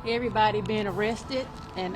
Everybody being arrested and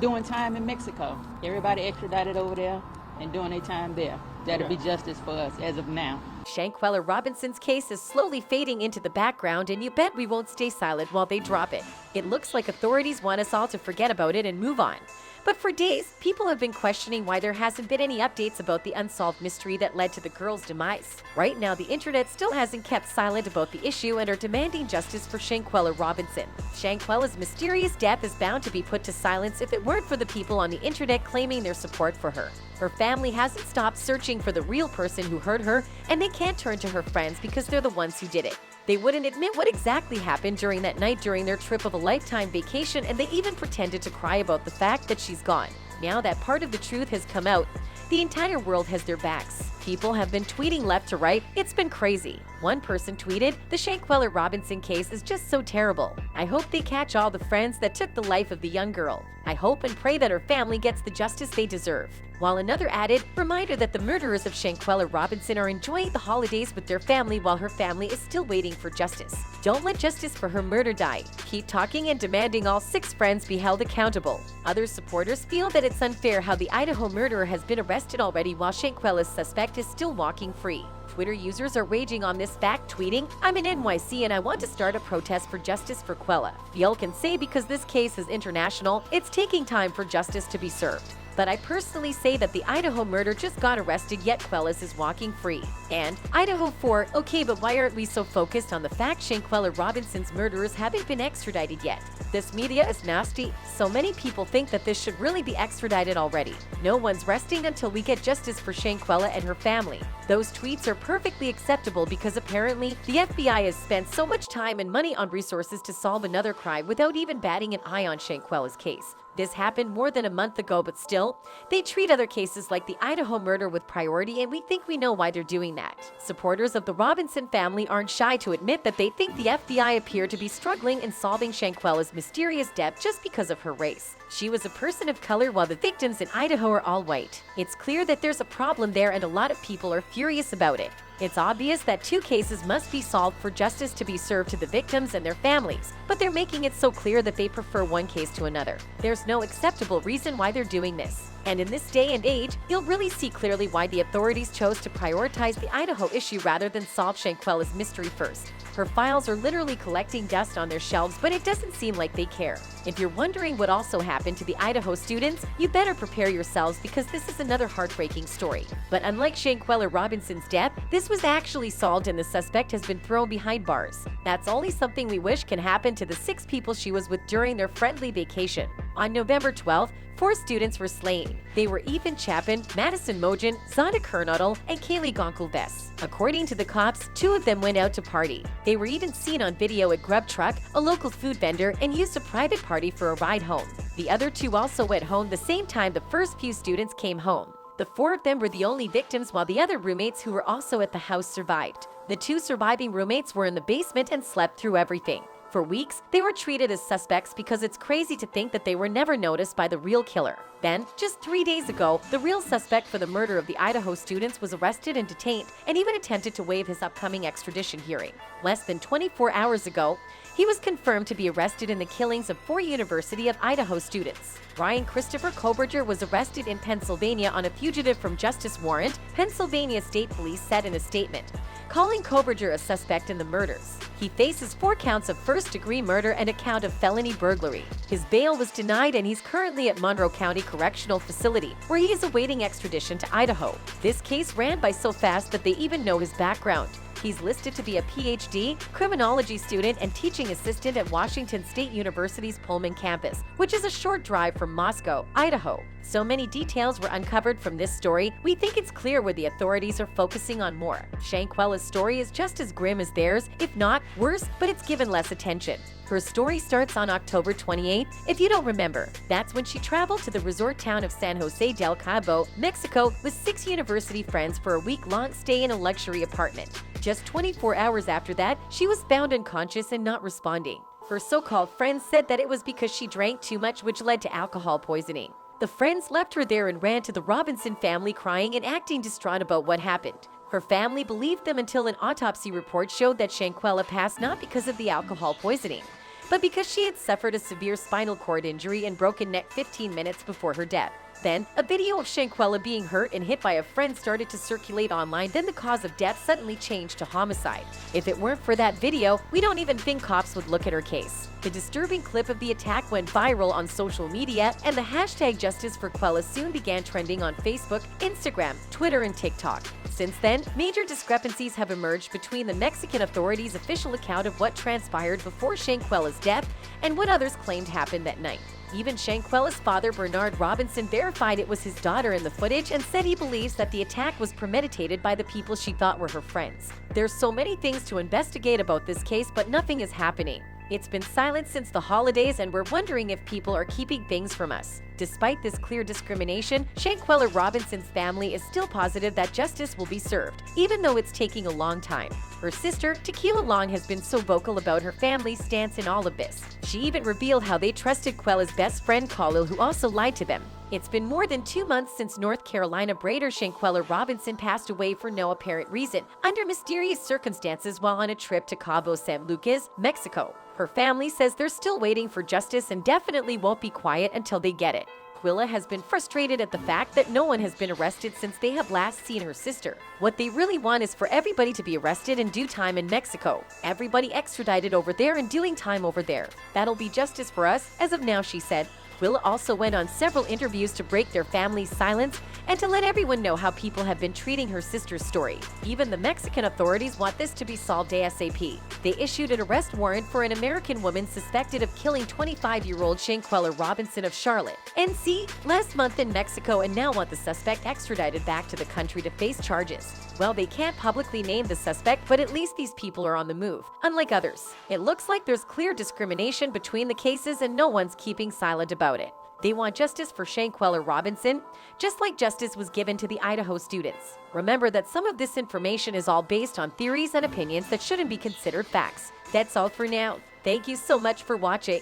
doing time in Mexico. Everybody extradited over there and doing their time there. That'll be justice for us as of now. Shanquella Robinson's case is slowly fading into the background, and you bet we won't stay silent while they drop it. It looks like authorities want us all to forget about it and move on. But for days, people have been questioning why there hasn't been any updates about the unsolved mystery that led to the girl's demise. Right now, the internet still hasn't kept silent about the issue and are demanding justice for Shanquella Robinson. Shanquella's mysterious death is bound to be put to silence if it weren't for the people on the internet claiming their support for her. Her family hasn't stopped searching for the real person who hurt her, and they can't turn to her friends because they're the ones who did it. They wouldn't admit what exactly happened during that night during their trip of a lifetime vacation, and they even pretended to cry about the fact that she's gone. Now that part of the truth has come out, the entire world has their backs. People have been tweeting left to right. It's been crazy. One person tweeted, "The Shanquella Robinson case is just so terrible. I hope they catch all the friends that took the life of the young girl. I hope and pray that her family gets the justice they deserve." While another added, "Reminder that the murderers of Shanquella Robinson are enjoying the holidays with their family while her family is still waiting for justice. Don't let justice for her murder die. Keep talking and demanding all 6 friends be held accountable." Other supporters feel that it's unfair how the Idaho murderer has been arrested already while Shanquella's suspect is still walking free. Twitter users are raging on this fact, tweeting, "I'm in NYC and I want to start a protest for justice for Quella. Y'all can say because this case is international, it's taking time for justice to be served. But I personally say that the Idaho murder just got arrested, yet Quella's is walking free." And Idaho 4, okay, but why aren't we so focused on the fact Shanquella Robinson's murderers haven't been extradited yet? This media is nasty. So many people think that this should really be extradited already. No one's resting until we get justice for Shanquella and her family. Those tweets are perfectly acceptable because apparently the FBI has spent so much time and money on resources to solve another crime without even batting an eye on Shanquella's case. This happened more than a month ago, but still, they treat other cases like the Idaho murder with priority, and we think we know why they're doing that. Supporters of the Robinson family aren't shy to admit that they think the FBI appear to be struggling in solving Shanquella's mysterious death just because of her race. She was a person of color while the victims in Idaho are all white. It's clear that there's a problem there and a lot of people are furious about it. It's obvious that 2 cases must be solved for justice to be served to the victims and their families, but they're making it so clear that they prefer one case to another. There's no acceptable reason why they're doing this. And in this day and age, you'll really see clearly why the authorities chose to prioritize the Idaho issue rather than solve Shanquella's mystery first. Her files are literally collecting dust on their shelves, but it doesn't seem like they care. If you're wondering what also happened to the Idaho students, you better prepare yourselves because this is another heartbreaking story. But unlike Shanquella Robinson's death, this was actually solved and the suspect has been thrown behind bars. That's only something we wish can happen to the 6 people she was with during their friendly vacation. On November 12th, 4 students were slain. They were Ethan Chapin, Madison Mogen, Zonda Kernodle, and Kaylee Gonkulves. According to the cops, 2 of them went out to party. They were even seen on video at Grub Truck, a local food vendor, and used a private party for a ride home. The other 2 also went home the same time the first few students came home. The 4 of them were the only victims, while the other roommates who were also at the house survived. The 2 surviving roommates were in the basement and slept through everything. For weeks, they were treated as suspects because it's crazy to think that they were never noticed by the real killer. Then, just 3 days ago, the real suspect for the murder of the Idaho students was arrested and detained, and even attempted to waive his upcoming extradition hearing. Less than 24 hours ago, he was confirmed to be arrested in the killings of 4 University of Idaho students. Brian Christopher Koberger was arrested in Pennsylvania on a fugitive from justice warrant, Pennsylvania State Police said in a statement, calling Koberger a suspect in the murders. He faces 4 counts of first-degree murder and a count of felony burglary. His bail was denied and he's currently at Monroe County Correctional Facility, where he is awaiting extradition to Idaho. This case ran by so fast that they even know his background. He's listed to be a PhD, criminology student, and teaching assistant at Washington State University's Pullman campus, which is a short drive from Moscow, Idaho. So many details were uncovered from this story, we think it's clear where the authorities are focusing on more. Shanquella's story is just as grim as theirs, if not worse, but it's given less attention. Her story starts on October 28th. If you don't remember, that's when she traveled to the resort town of San Jose del Cabo, Mexico, with 6 university friends for a week-long stay in a luxury apartment. Just 24 hours after that, she was found unconscious and not responding. Her so-called friends said that it was because she drank too much, which led to alcohol poisoning. The friends left her there and ran to the Robinson family crying and acting distraught about what happened. Her family believed them until an autopsy report showed that Shanquella passed not because of the alcohol poisoning, but because she had suffered a severe spinal cord injury and broken neck 15 minutes before her death. Then, a video of Shanquella being hurt and hit by a friend started to circulate online. Then the cause of death suddenly changed to homicide. If it weren't for that video, we don't even think cops would look at her case. The disturbing clip of the attack went viral on social media, and the hashtag Justice for Quella soon began trending on Facebook, Instagram, Twitter, and TikTok. Since then, major discrepancies have emerged between the Mexican authorities' official account of what transpired before Shanquella's death and what others claimed happened that night. Even Shanquella's father, Bernard Robinson, verified it was his daughter in the footage and said he believes that the attack was premeditated by the people she thought were her friends. There's so many things to investigate about this case, but nothing is happening. It's been silent since the holidays, and we're wondering if people are keeping things from us. Despite this clear discrimination, Shanquella Robinson's family is still positive that justice will be served, even though it's taking a long time. Her sister, Tequila Long, has been so vocal about her family's stance in all of this. She even revealed how they trusted Quella's best friend, Khalil, who also lied to them. It's been more than 2 months since North Carolina braider Shanquella Robinson passed away for no apparent reason, under mysterious circumstances while on a trip to Cabo San Lucas, Mexico. Her family says they're still waiting for justice and definitely won't be quiet until they get it. Quilla has been frustrated at the fact that no one has been arrested since they have last seen her sister. What they really want is for everybody to be arrested and do time in Mexico. Everybody extradited over there and doing time over there. That'll be justice for us, as of now, she said. Quilla also went on several interviews to break their family's silence and to let everyone know how people have been treating her sister's story. Even the Mexican authorities want this to be solved ASAP. They issued an arrest warrant for an American woman suspected of killing 25-year-old Shanquella Robinson of Charlotte, NC, last month in Mexico, and now want the suspect extradited back to the country to face charges. Well, they can't publicly name the suspect, but at least these people are on the move, unlike others. It looks like there's clear discrimination between the cases and no one's keeping silent about it. They want justice for Shanquella Robinson, just like justice was given to the Idaho students. Remember that some of this information is all based on theories and opinions that shouldn't be considered facts. That's all for now. Thank you so much for watching.